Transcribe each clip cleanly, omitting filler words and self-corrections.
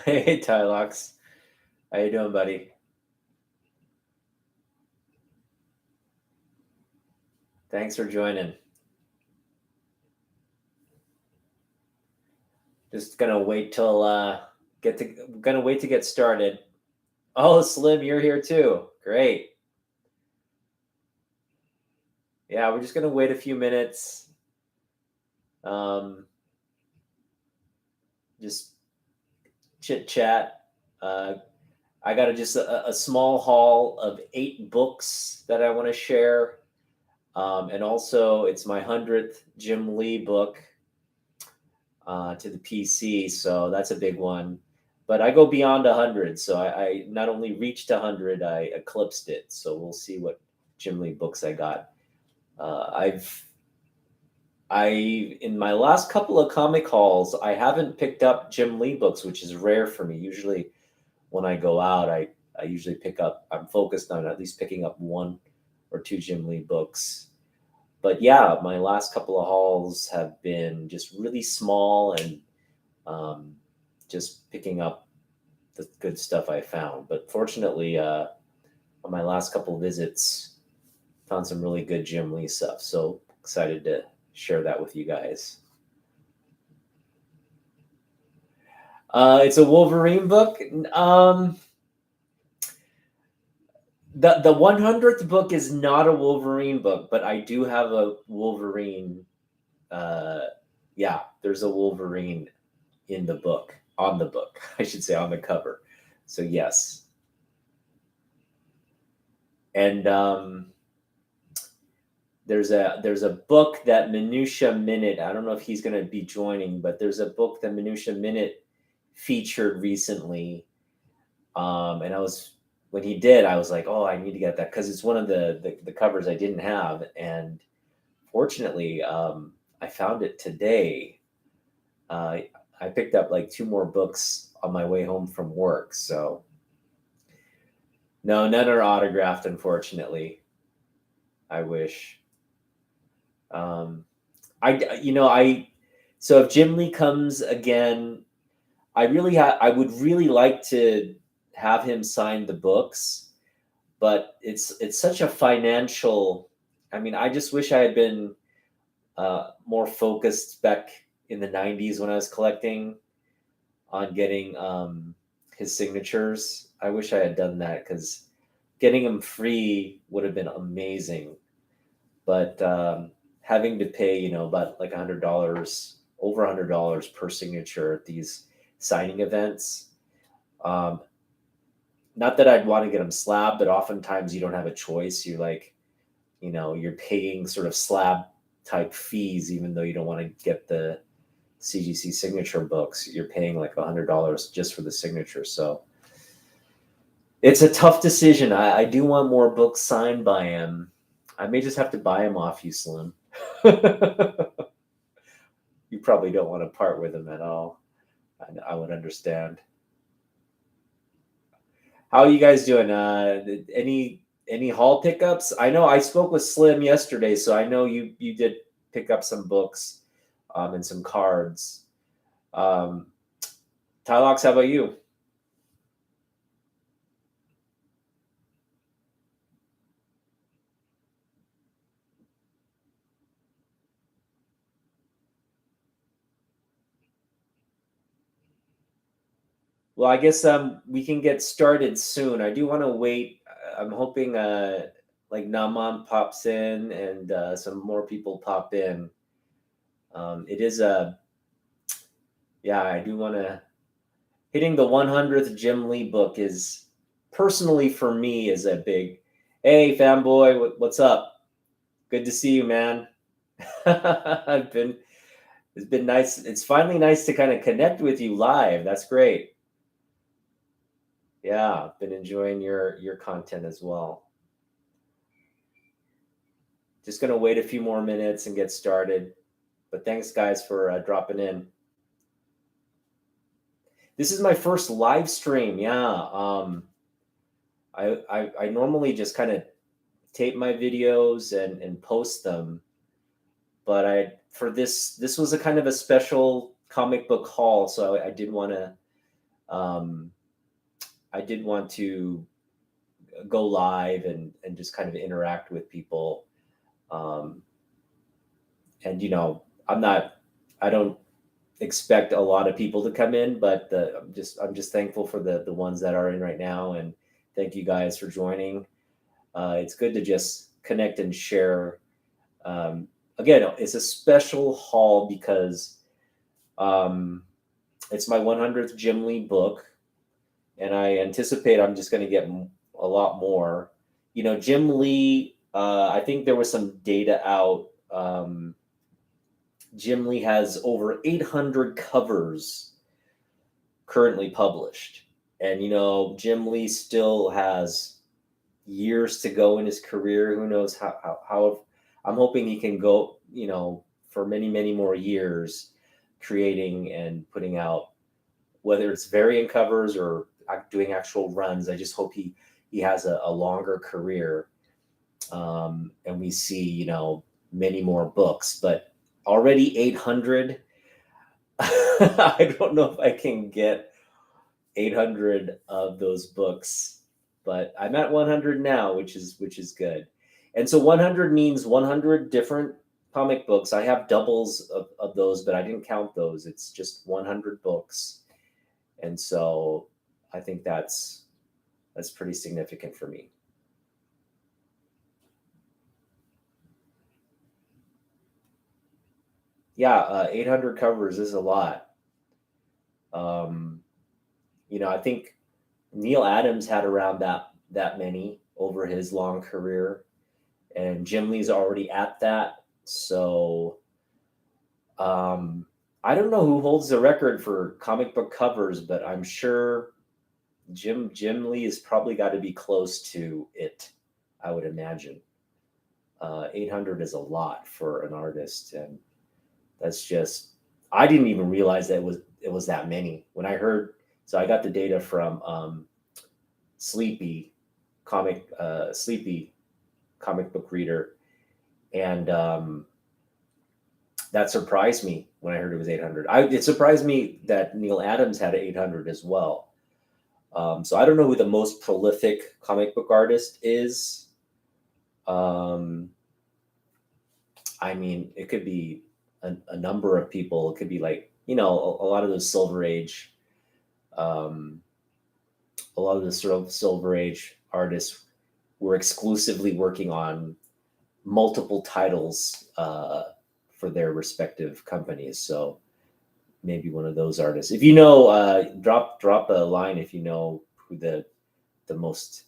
Hey, Tylox. How you doing, buddy? Thanks for joining. Just gonna wait till gonna wait to get started. Oh, Slim, you're here too. Great. Yeah, we're just gonna wait a few minutes. Just chit chat. I got just a small haul of 8 books that I want to share, and also it's my 100th Jim Lee book to the PC, so that's a big one. But I go beyond 100, so I not only reached 100, I eclipsed it. So we'll see what Jim Lee books I got. In my last couple of comic hauls, I haven't picked up Jim Lee books, which is rare for me. Usually, when I go out, I usually pick up. I'm focused on at least picking up 1 or 2 Jim Lee books. But yeah, my last couple of hauls have been just really small and just picking up the good stuff I found. But fortunately, on my last couple of visits, found some really good Jim Lee stuff. So excited to share that with you guys. It's a Wolverine book. The 100th book is not a Wolverine book, but I do have a Wolverine. Yeah, there's a Wolverine in the book, on the book, I should say, on the cover. So yes. And there's a book that Minutia Minute, I don't know if he's going to be joining, but there's a book that Minutia Minute featured recently. And when he did, I was like, oh, I need to get that because it's one of the covers I didn't have. And fortunately, I found it today. I picked up like 2 more books on my way home from work. So no, none are autographed, unfortunately. I wish. So if Jim Lee comes again, I would really like to have him sign the books, but it's such a financial. I mean, I just wish I had been more focused back in the 90s when I was collecting on getting his signatures. I wish I had done that because getting them free would have been amazing. But having to pay, about like $100, over $100 per signature at these signing events. Not that I'd want to get them slabbed, but oftentimes you don't have a choice. You're paying sort of slab type fees, even though you don't want to get the CGC signature books. You're paying like $100 just for the signature. So it's a tough decision. I do want more books signed by him. I may just have to buy him off you, Slim. You probably don't want to part with him at all. I would understand. How are you guys doing? Any haul pickups? I know I spoke with Slim yesterday, so I know you did pick up some books and some cards. Tylox, how about you? Well, I guess we can get started soon. I do want to wait. I'm hoping like Naman pops in and some more people pop in. It is yeah, I do want to hitting the 100th Jim Lee book is personally for me is a big, hey fanboy, what's up? Good to see you, man. It's been nice. It's finally nice to kind of connect with you live. That's great. Yeah, I've been enjoying your content as well. Just gonna wait a few more minutes and get started. But thanks guys for dropping in. This is my first live stream. Yeah. I normally just kind of tape my videos and post them, but for this was a kind of a special comic book haul, so I did want to go live and just kind of interact with people. And I don't expect a lot of people to come in, but I'm just thankful for the ones that are in right now, and thank you guys for joining. It's good to just connect and share. Again, it's a special haul because it's my 100th Jim Lee book, and I anticipate I'm just going to get a lot more. Jim Lee, I think there was some data out. Jim Lee has over 800 covers currently published. And, Jim Lee still has years to go in his career. Who knows how I'm hoping he can go, for many, many more years creating and putting out, whether it's variant covers or doing actual runs. I just hope he has a longer career. And we see, many more books, but already 800. I don't know if I can get 800 of those books, but I'm at 100 now, which is good. And so 100 means 100 different comic books. I have doubles of those, but I didn't count those. It's just 100 books. And so I think that's pretty significant for me. Yeah, 800 covers is a lot. I think Neil Adams had around that many over his long career, and Jim Lee's already at that. So I don't know who holds the record for comic book covers, but I'm sure Jim Lee has probably got to be close to it, I would imagine. 800 is a lot for an artist, and that's just, I didn't even realize that it was that many when I heard. So I got the data from Sleepy comic book reader, and that surprised me when I heard it was 800. It surprised me that Neil Adams had 800 as well. So I don't know who the most prolific comic book artist is. I mean, it could be a number of people. It could be like, a lot of those Silver Age, a lot of the sort of Silver Age artists were exclusively working on multiple titles for their respective companies. So maybe one of those artists. If you know, drop a line if you know who the most,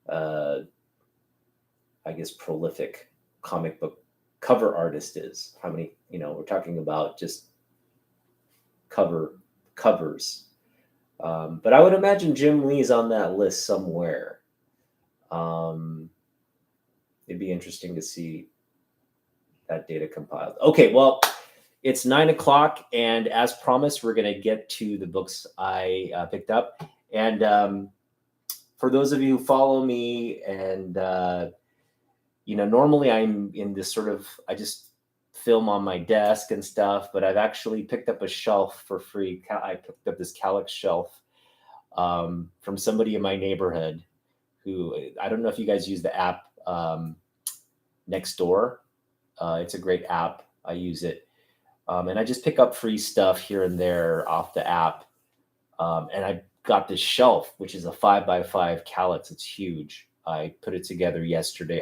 I guess, prolific comic book cover artist is. How many, we're talking about just covers. But I would imagine Jim Lee's on that list somewhere. It'd be interesting to see that data compiled. Okay, well, it's 9:00, and as promised, we're going to get to the books I picked up. And for those of you who follow me, and normally I'm in this sort of, I just film on my desk and stuff, but I've actually picked up a shelf for free. I picked up this Calyx shelf from somebody in my neighborhood who, I don't know if you guys use the app Nextdoor. It's a great app. I use it. And I just pick up free stuff here and there off the app. And I got this shelf, which is a 5x5 Calyx. It's huge. I put it together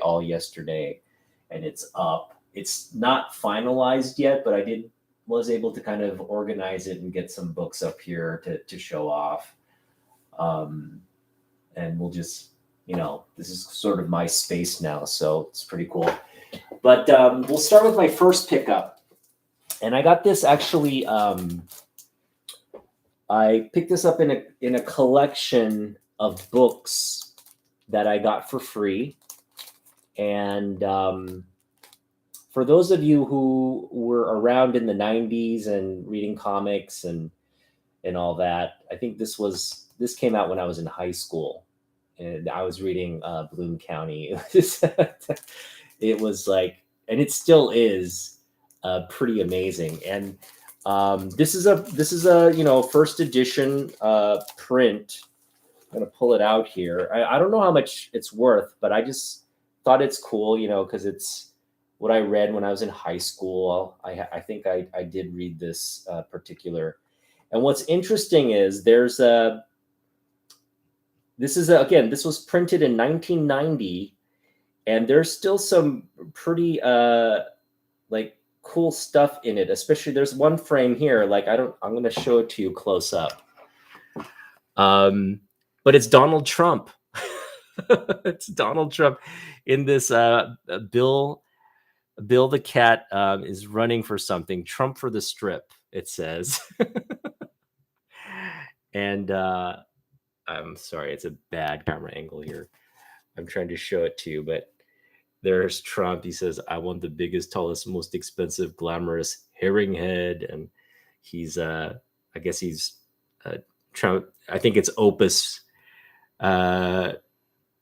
all yesterday, and it's up. It's not finalized yet, but I did was able to kind of organize it and get some books up here to show off. And we'll just, this is sort of my space now, so it's pretty cool. But we'll start with my first pickup. And I got this actually, I picked this up in a collection of books that I got for free. And for those of you who were around in the 90s and reading comics and all that, I think this came out when I was in high school. And I was reading Bloom County. It was like, and it still is pretty amazing. And this is a first edition print. I'm gonna pull it out here. I don't know how much it's worth, but I just thought it's cool, because it's what I read when I was in high school. I think I did read this particular. And what's interesting is this was printed in 1990, and there's still some pretty cool stuff in it. Especially there's one frame here. I'm going to show it to you close up. But it's Donald Trump. It's Donald Trump in this. Bill the cat is running for something. Trump for the strip, it says. And I'm sorry, it's a bad camera angle here. I'm trying to show it to you, but there's Trump. He says, "I want the biggest, tallest, most expensive, glamorous herring head." And he's, I guess he's Trump. I think it's Opus.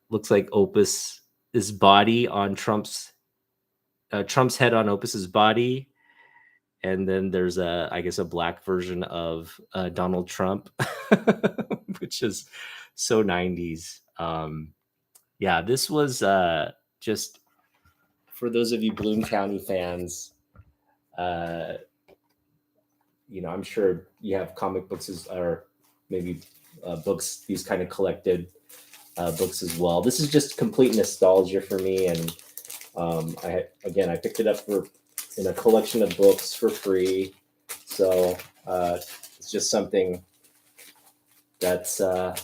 Looks like Opus is body on Trump's head on Opus's body. And then there's I guess a black version of Donald Trump, which is so 90s. Yeah, this was just for those of you Bloom County fans. I'm sure you have comic books or maybe books, these kind of collected books as well. This is just complete nostalgia for me, and I picked it up in a collection of books for free. So it's just something that's, I'll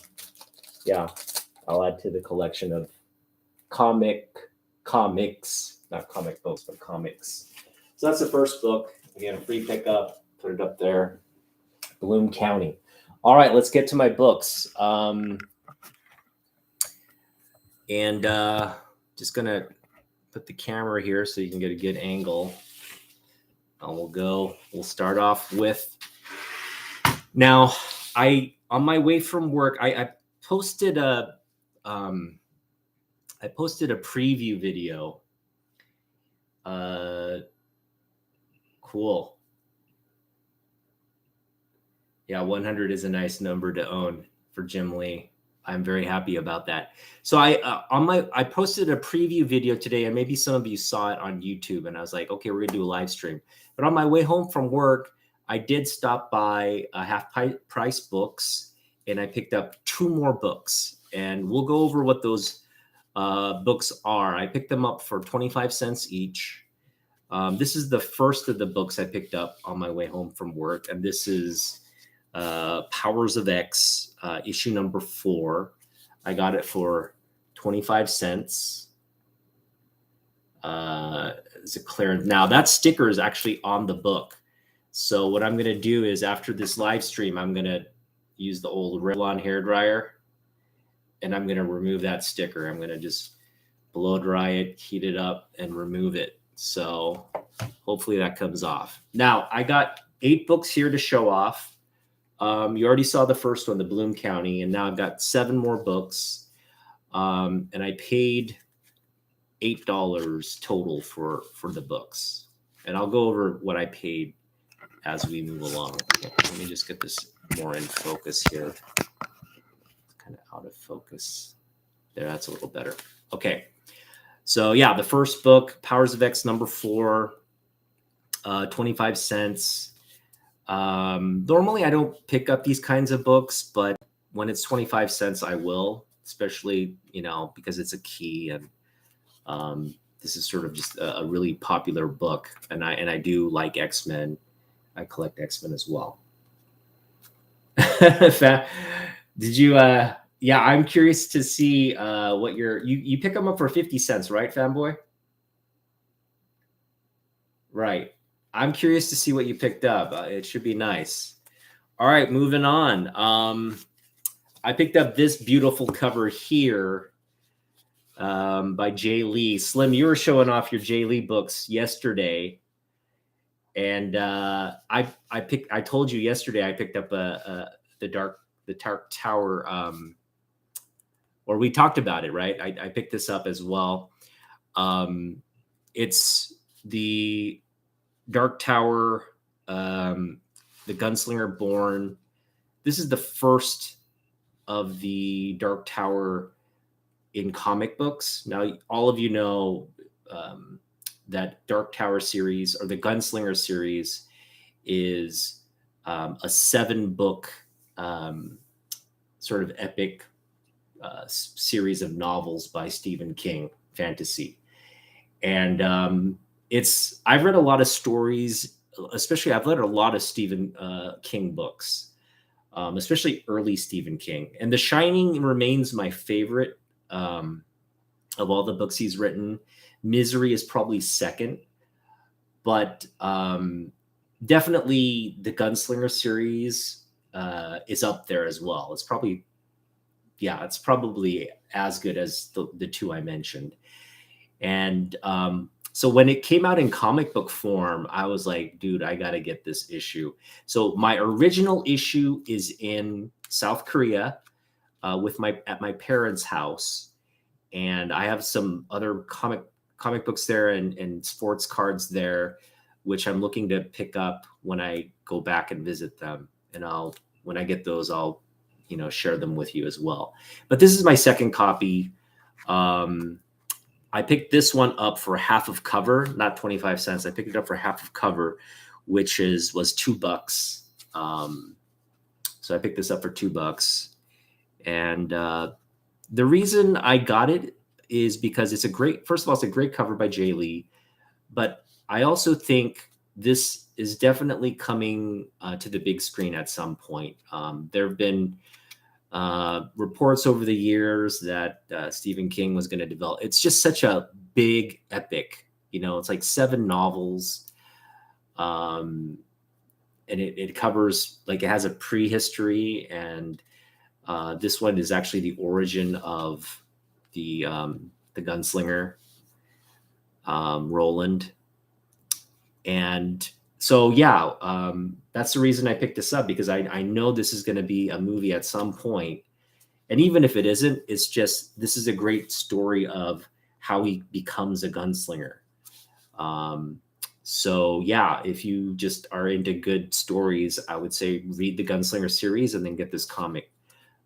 add to the collection of comics, not comic books, but comics. So that's the first book. Again, a free pickup, put it up there. Bloom County. All right, let's get to my books. Just going to put the camera here so you can get a good angle. We'll start off with, now on my way from work, I posted a preview video. Cool. Yeah, 100 is a nice number to own for Jim Lee. I'm very happy about that. So I posted a preview video today, and maybe some of you saw it on YouTube, and I was like, okay, we're gonna do a live stream. But on my way home from work, I did stop by Half Price Books, and I picked up 2 more books, and we'll go over what those books are. I picked them up for 25 cents each. This is the first of the books I picked up on my way home from work, and this is Powers of X, issue number 4. I got it for 25 cents. It's a clearance. Now that sticker is actually on the book. So what I'm going to do is after this live stream, I'm going to use the old Revlon hairdryer, and I'm going to remove that sticker. I'm going to just blow dry it, heat it up, and remove it. So hopefully that comes off. Now I got 8 books here to show off. You already saw the first one, the Bloom County, and now I've got 7 more books. And I paid $8 total for the books. And I'll go over what I paid as we move along. Let me just get this more in focus here. It's kind of out of focus. There, that's a little better. Okay. So yeah, the first book, Powers of X number 4, 25 cents. Normally I don't pick up these kinds of books, but when it's 25 cents, I will, especially, because it's a key, and this is sort of just a really popular book. And I do like X-Men. I collect X-Men as well. Did you? Yeah, I'm curious to see what you pick them up for 50 cents, right, fanboy? Right. I'm curious to see what you picked up. It should be nice. All right, moving on. I picked up this beautiful cover here by Jay Lee. Slim, you were showing off your Jay Lee books yesterday, and I told you yesterday I picked up the Dark Tower, or we talked about it, right? I picked this up as well. It's the Dark Tower, the Gunslinger Born. This is the first of the Dark Tower in comic books. Now, all of you know that Dark Tower series, or the Gunslinger series, is a 7-book sort of epic series of novels by Stephen King, fantasy. And I've read a lot of stories, especially I've read a lot of Stephen King books, especially early Stephen King. And The Shining remains my favorite of all the books he's written. Misery is probably second, but definitely the Gunslinger series is up there as well. It's probably as good as the two I mentioned. And so when it came out in comic book form, I was like, dude, I got to get this issue. So my original issue is in South Korea at my parents' house. And I have some other comic books there and sports cards there, which I'm looking to pick up when I go back and visit them. And when I get those, I'll, share them with you as well. But this is my second copy. I picked this one up for half of cover, not 25 cents. I picked it up for half of cover, which was $2. So I picked this up for $2. And the reason I got it is because first of all, it's a great cover by Jay Lee, but I also think this is definitely coming to the big screen at some point. There have been reports over the years that Stephen King was going to develop. It's just such a big epic, it's like 7 novels. And it covers, like, it has a prehistory, and this one is actually the origin of the gunslinger, Roland. And so, that's the reason I picked this up, because I know this is going to be a movie at some point. And even if it isn't, it's just, this is a great story of how he becomes a gunslinger. So if you just are into good stories, I would say read the Gunslinger series and then get this comic.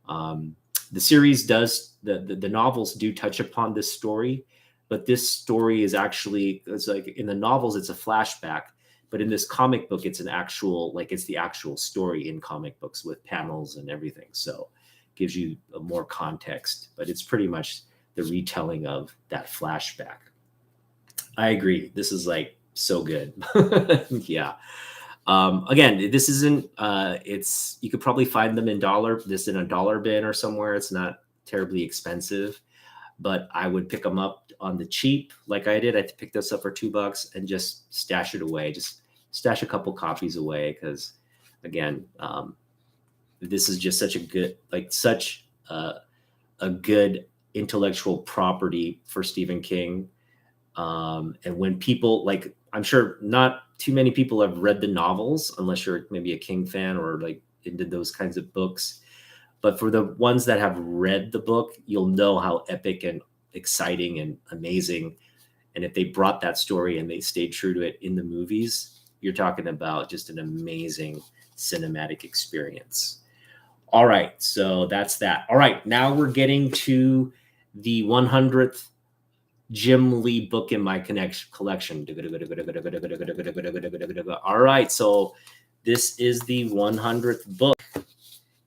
The series the novels do touch upon this story, but this story is actually, it's like in the novels, it's a flashback. But in this comic book, it's it's the actual story in comic books with panels and everything. So it gives you more context, but it's pretty much the retelling of that flashback. I agree. This is like so good. Yeah. Again, this isn't, you could probably find them in a dollar bin or somewhere. It's not terribly expensive, but I would pick them up on the cheap. Like I did, I picked this up for $2 and just stash it away. Just stash a couple copies away. Cause again, this is just such a good intellectual property for Stephen King. And when people I'm sure not too many people have read the novels unless you're maybe a King fan or like into those kinds of books. But for the ones that have read the book, you'll know how epic and exciting and amazing. And if they brought that story and they stayed true to it in the movies, you're talking about just an amazing cinematic experience. All right, so that's that. All right, now we're getting to the 100th Jim Lee book in my collection. All right, so this is the 100th book.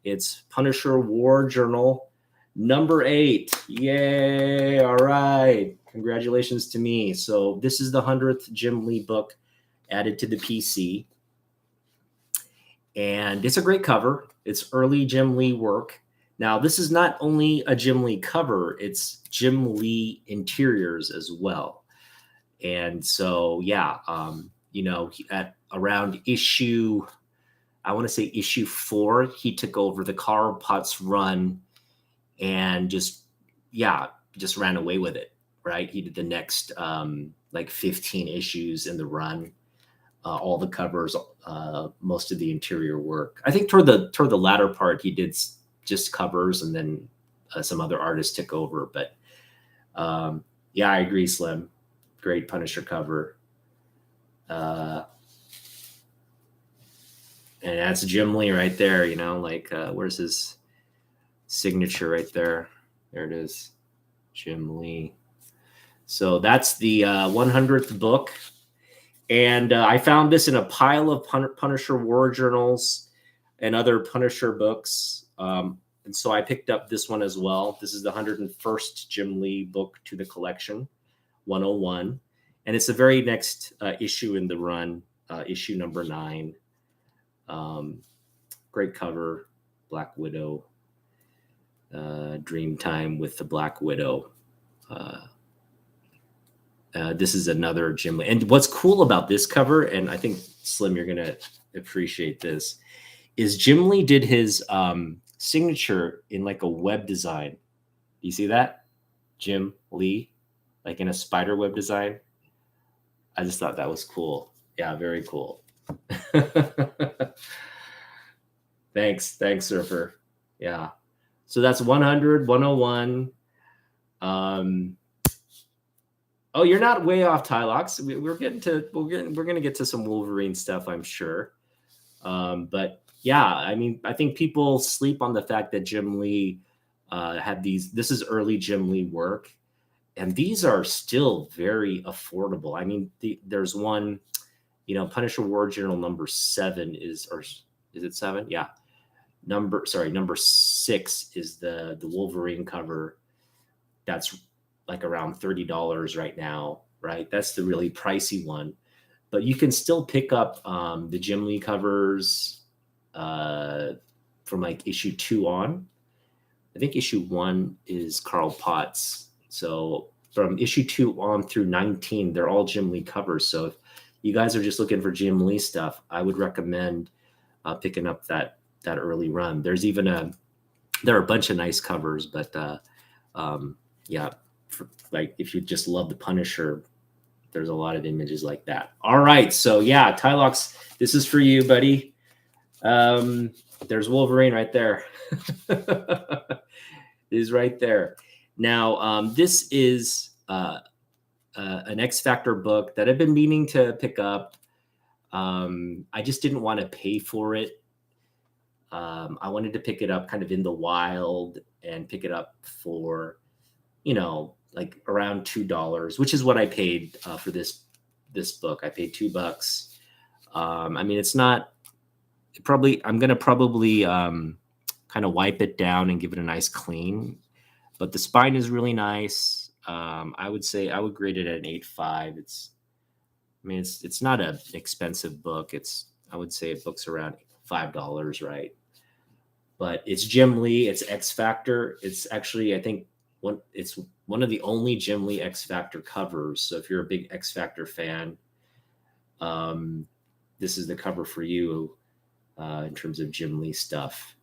It's Punisher War Journal number 8. Yay! All right, congratulations to me. So this is the 100th Jim Lee book added to the PC. And it's a great cover. It's early Jim Lee work. Now, this is not only a Jim Lee cover, it's Jim Lee interiors as well. And so, yeah, at around issue, I want to say issue 4, he took over the Carl Potts run and just ran away with it, right? He did the next like 15 issues in the run, all the covers, most of the interior work. I think toward the latter part, he did just covers, and then some other artists took over. But yeah, I agree, Slim. Great Punisher cover. And that's Jim Lee right there, where's his signature right there? There it is, Jim Lee. So that's the 100th book. And I found this in a pile of Punisher war journals and other Punisher books. And so I picked up this one as well. This is the 101st Jim Lee book to the collection, 101. And it's the very next issue in the run, issue number 9. Great cover, Black Widow, Dreamtime with the Black Widow. This is another Jim Lee. And what's cool about this cover, and I think, Slim, you're going to appreciate this, is Jim Lee did his signature in like a web design. You see that? Jim Lee, like in a spider web design. I just thought that was cool. Yeah, very cool. Thanks, Surfer. Yeah. So that's 100, 101. Oh, you're not way off, Tylox. We're going to get to some Wolverine stuff, I'm sure. But yeah, I mean, I think people sleep on the fact that Jim Lee had these. This is early Jim Lee work, and these are still very affordable. I mean, there's one, Punisher War Journal number 7 is it 7? Yeah. Number 6 is the Wolverine cover. That's like around $30 right now, right? That's the really pricey one. But you can still pick up the Jim Lee covers from like issue 2 on. I think issue 1 is Carl Potts. So from issue 2 on through 19, they're all Jim Lee covers. So if you guys are just looking for Jim Lee stuff, I would recommend picking up that early run. There are a bunch of nice covers, but yeah, like if you just love the Punisher, there's a lot of images like that. All right, so yeah, Tylox, this is for you, buddy. There's Wolverine right there. Is right there. Now, this is an X Factor book that I've been meaning to pick up. I just didn't want to pay for it. I wanted to pick it up kind of in the wild and pick it up for, like around $2, which is what I paid for this book. I paid $2. I mean, it's not I'm going to probably kind of wipe it down and give it a nice clean, but the spine is really nice. I would say I would grade it at an 8.5. It's not an expensive book. I would say it book's around $5, right? But it's Jim Lee, it's X Factor. It's actually, I think, it's one of the only Jim Lee X Factor covers. So if you're a big X Factor fan, this is the cover for you in terms of Jim Lee stuff.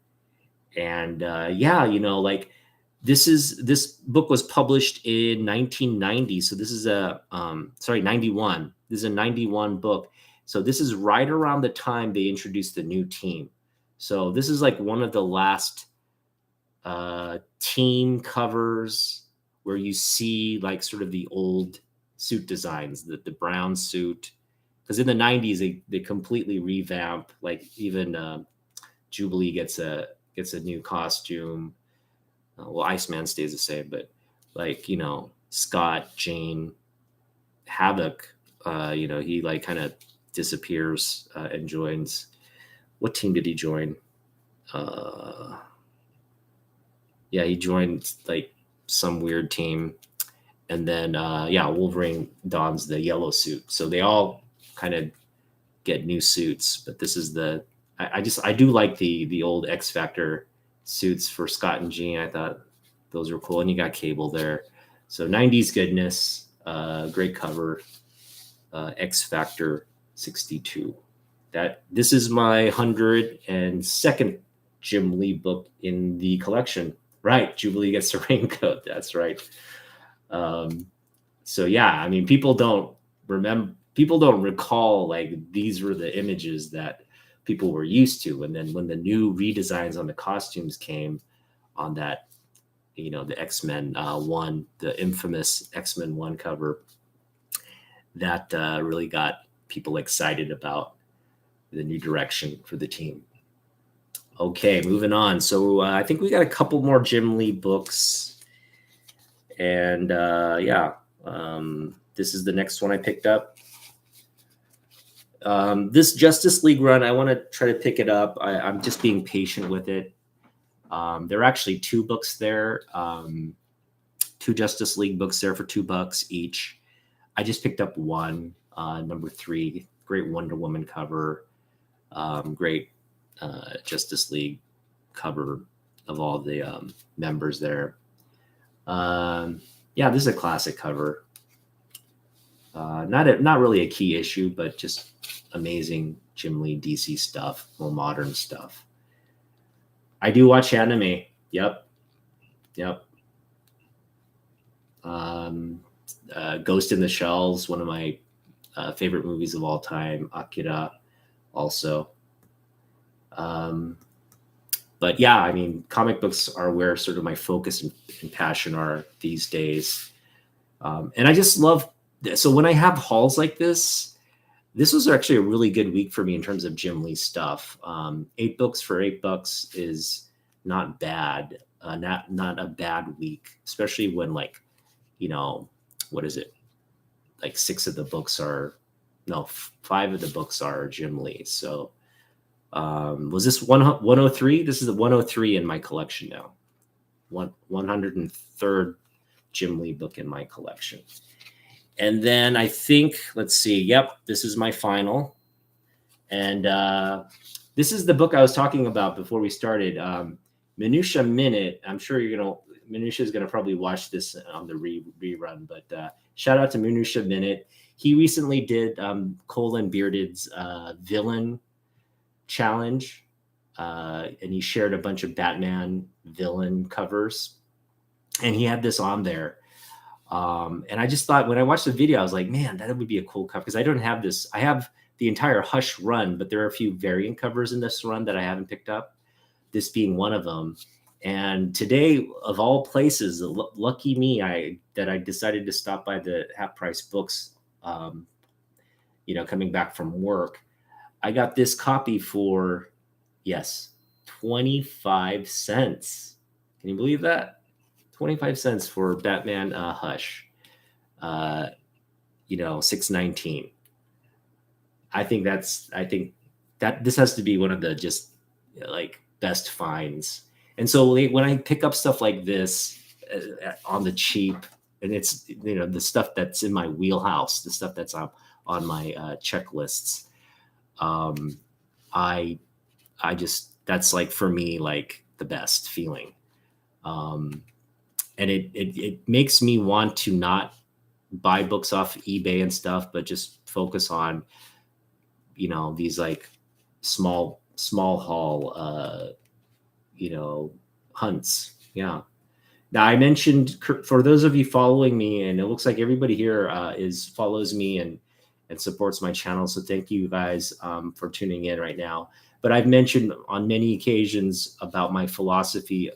And yeah, like this book was published in 1990. So this is 91. This is a 91 book. So this is right around the time they introduced the new team. So this is like one of the last team covers where you see like sort of the old suit designs, the brown suit. Because in the 90s, they completely revamp. Like even Jubilee gets a new costume. Well, Iceman stays the same, but like, Scott, Jane, Havoc, he like kind of disappears and joins. What team did he join? Yeah, he joined like some weird team. And then, Wolverine dons the yellow suit. So they all kind of get new suits, but this is the I do like the old X Factor suits for Scott and Jean. I thought those were cool, and you got Cable there. So 90s goodness, great cover, X Factor 62. This is my 102nd Jim Lee book in the collection. Right, Jubilee gets a raincoat. That's right. So yeah, I mean, people don't recall like these were the images that people were used to, and then when the new redesigns on the costumes came on that, the X-Men 1, the infamous X-Men 1 cover, that really got people excited about the new direction for the team. Okay, moving on. So I think we got a couple more Jim Lee books, and this is the next one I picked up. This Justice League run, I want to try to pick it up. I'm just being patient with it. There are actually 2 books there, 2 Justice League books there for $2 each. I just picked up one, number 3, great Wonder Woman cover, great Justice League cover of all the members there. This is a classic cover. Not really a key issue, but just amazing Jim Lee DC stuff, more modern stuff. I do watch anime. Yep. Ghost in the Shell's one of my favorite movies of all time. Akira, also. But yeah, I mean, comic books are where sort of my focus and passion are these days. And I just love. So when I have hauls like this was actually a really good week for me in terms of Jim Lee stuff. 8 books for $8 is not bad. Not a bad week, especially when what is it? Like 5 of the books are Jim Lee. So was this 103? This is the 103 in my collection now. 103rd Jim Lee book in my collection. And then I think, let's see. Yep, this is my final. And this is the book I was talking about before we started. Minutia Minute. I'm sure Minutia is gonna probably watch this on the rerun. But shout out to Minutia Minute. He recently did Colin Bearded's villain challenge, and he shared a bunch of Batman villain covers, and he had this on there. And I just thought when I watched the video, I was like, man, that would be a cool cover, because I don't have this. I have the entire Hush run, but there are a few variant covers in this run that I haven't picked up, this being one of them. And today, of all places, lucky me, I decided to stop by the Half Price Books, coming back from work. I got this copy for, 25 cents. Can you believe that? 25 cents for Batman Hush, $6.19. I think that this has to be one of the just best finds. And so when I pick up stuff like this on the cheap, and it's the stuff that's in my wheelhouse, the stuff that's on my checklists, I just, that's for me the best feeling. And it makes me want to not buy books off eBay and stuff, but just focus on, these small haul, hunts. Yeah. Now I mentioned, for those of you following me, and it looks like everybody here follows me and supports my channel. So thank you guys for tuning in right now. But I've mentioned on many occasions about my philosophy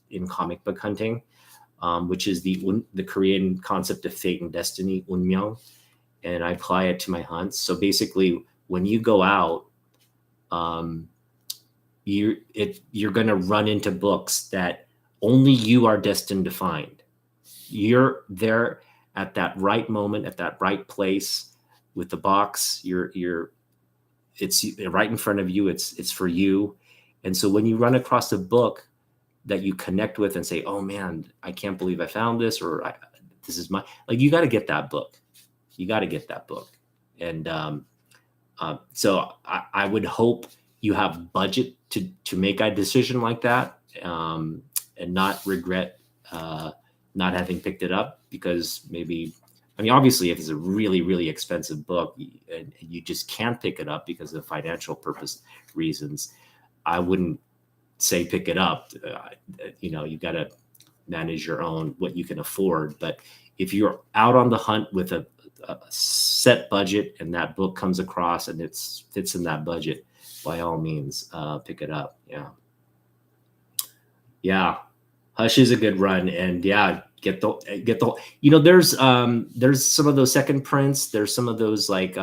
in comic book hunting. Which is the Korean concept of fate and destiny, 운명, and I apply it to my hunts. So basically, when you go out, you're going to run into books that only you are destined to find. You're there at that right moment, at that right place with the box. It's right in front of you. It's for you. And so when you run across a book that you connect with and say, oh man, I can't believe I found this, or this is you got to get that book. You got to get that book. And so I would hope you have budget to make a decision like that, and not regret not having picked it up, because maybe, I mean, obviously, if it's a really, really expensive book and you just can't pick it up because of financial purpose reasons, I wouldn't say pick it up. You got to manage your own, what you can afford. But if you're out on the hunt with a set budget and that book comes across and it fits in that budget, by all means, pick it up. Yeah. Hush is a good run, and get the there's some of those second prints. There's some of those like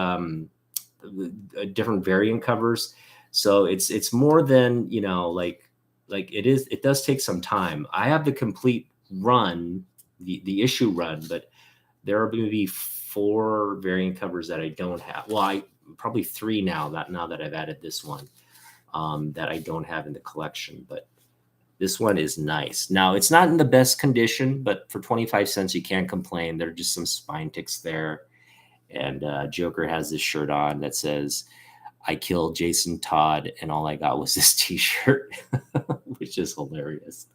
different variant covers. So it's more than, like it does take some time. I have the complete run, the issue run, but there are maybe 4 variant covers that I don't have. Well, I probably 3 now that I've added this one, that I don't have in the collection, but this one is nice. Now, it's not in the best condition, but for 25 cents, you can't complain. There are just some spine ticks there. And Joker has this shirt on that says, "I killed Jason Todd, and all I got was this t-shirt," which is hilarious.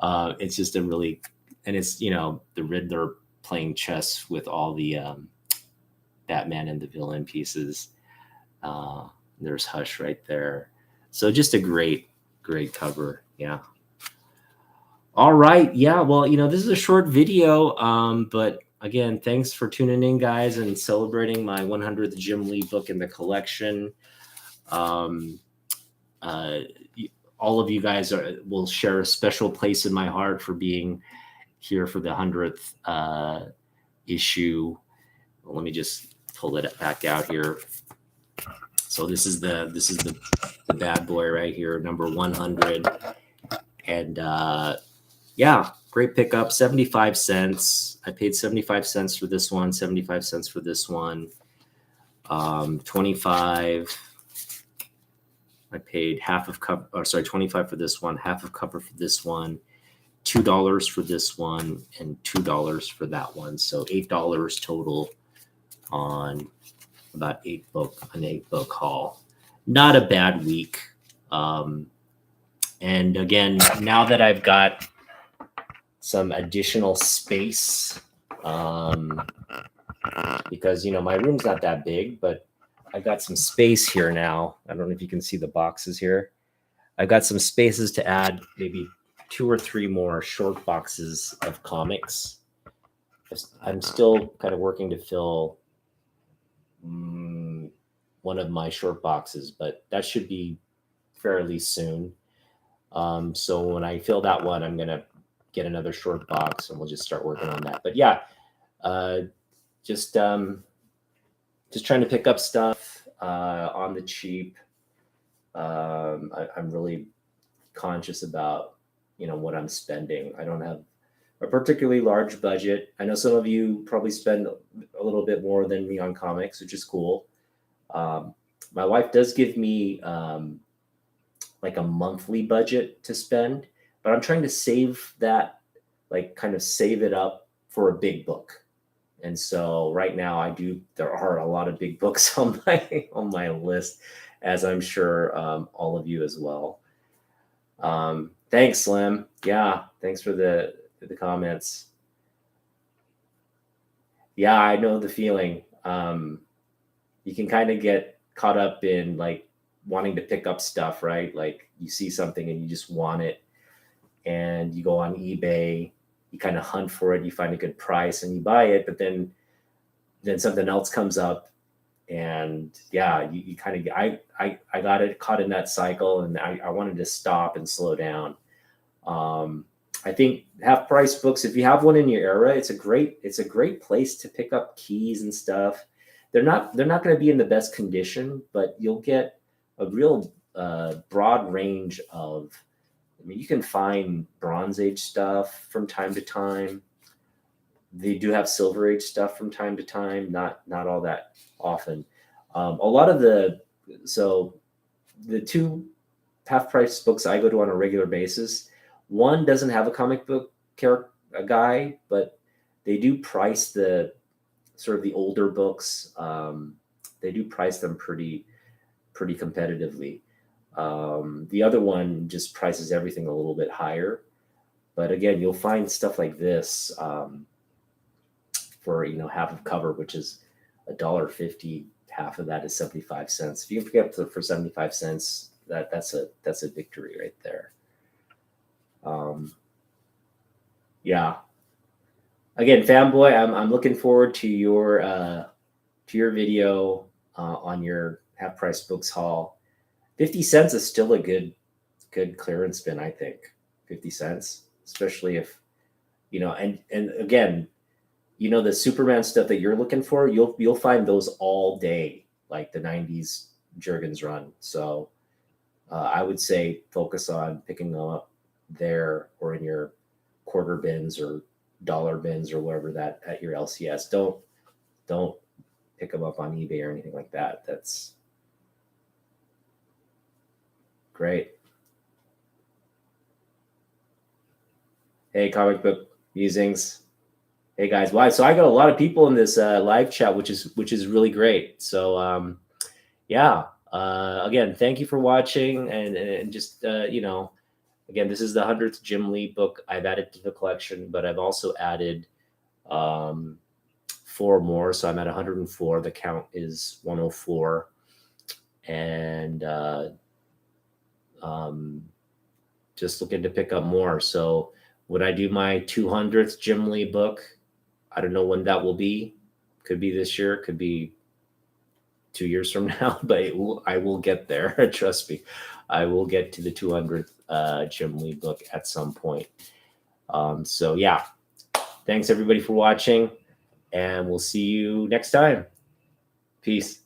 It's just a really, and it's, the Riddler playing chess with all the Batman and the villain pieces. There's Hush right there. So just a great cover. Yeah. All right. Yeah. Well, this is a short video, but again, thanks for tuning in, guys, and celebrating my 100th Jim Lee book in the collection. All of you guys will share a special place in my heart for being here for the 100th issue. Let me just pull it back out here. So this is the bad boy right here, number 100. And great pickup, 75 cents. I paid 75 cents for this one, 75 cents for this one. 25. I paid half of cup, 25 for this one, half of cover for this one, $2 for this one, and $2 for that one. So $8 total on about an 8-book haul. Not a bad week. And again, now that I've got some additional space, because my room's not that big, but I got some space here now. I don't know if you can see the boxes here. I've got some spaces to add maybe 2 or 3 more short boxes of comics. I'm still kind of working to fill one of my short boxes, but that should be fairly soon. So when I fill that one, I'm going to get another short box and we'll just start working on that. But just trying to pick up stuff on the cheap. I'm really conscious about, what I'm spending. I don't have a particularly large budget. I know some of you probably spend a little bit more than me on comics, which is cool. My wife does give me like a monthly budget to spend, but I'm trying to save that, like kind of save it up for a big book. And so right now there are a lot of big books on my list, as I'm sure all of you as well. Thanks, Slim. Yeah, thanks for the comments. Yeah, I know the feeling. You can kind of get caught up in like wanting to pick up stuff, right? Like you see something and you just want it, and you go on eBay, you kind of hunt for it, you find a good price and you buy it, but then something else comes up, and you kind of, I got it caught in that cycle, and I wanted to stop and slow down. I think half price books, if you have one in your era, it's a great place to pick up keys and stuff. They're not going to be in the best condition, but you'll get a real broad range of, you can find Bronze Age stuff from time to time. They do have Silver Age stuff from time to time, not all that often. A lot of the 2 half price books I go to on a regular basis, one doesn't have a comic book guy, but they do price the sort of the older books. They do price them pretty pretty competitively. The other one just prices everything a little bit higher. But again, you'll find stuff like this for half of cover, which is $1.50. Half of that is 75 cents. If you can pick up for 75 cents, that's a victory right there. Yeah. Again, fanboy, I'm looking forward to your video on your half price books haul. 50 cents is still a good clearance bin, I think. 50 cents, especially if and again, the Superman stuff that you're looking for, you'll find those all day, like the 90s Jurgens run. So I would say focus on picking them up there or in your quarter bins or dollar bins or whatever that at your LCS. Don't pick them up on eBay or anything like that. That's great. Hey, comic book musings. Hey guys, why? So I got a lot of people in this live chat, which is really great. So yeah, again, thank you for watching, and just again, this is the 100th Jim Lee book I've added to the collection, but I've also added 4 more, so I'm at 104. The count is 104, and just looking to pick up more. So when I do my 200th Jim Lee book, I don't know when that will be. Could be this year, could be 2 years from now, but I will get there. Trust me, I will get to the 200th Jim Lee book at some point. So yeah, thanks everybody for watching, and we'll see you next time. Peace.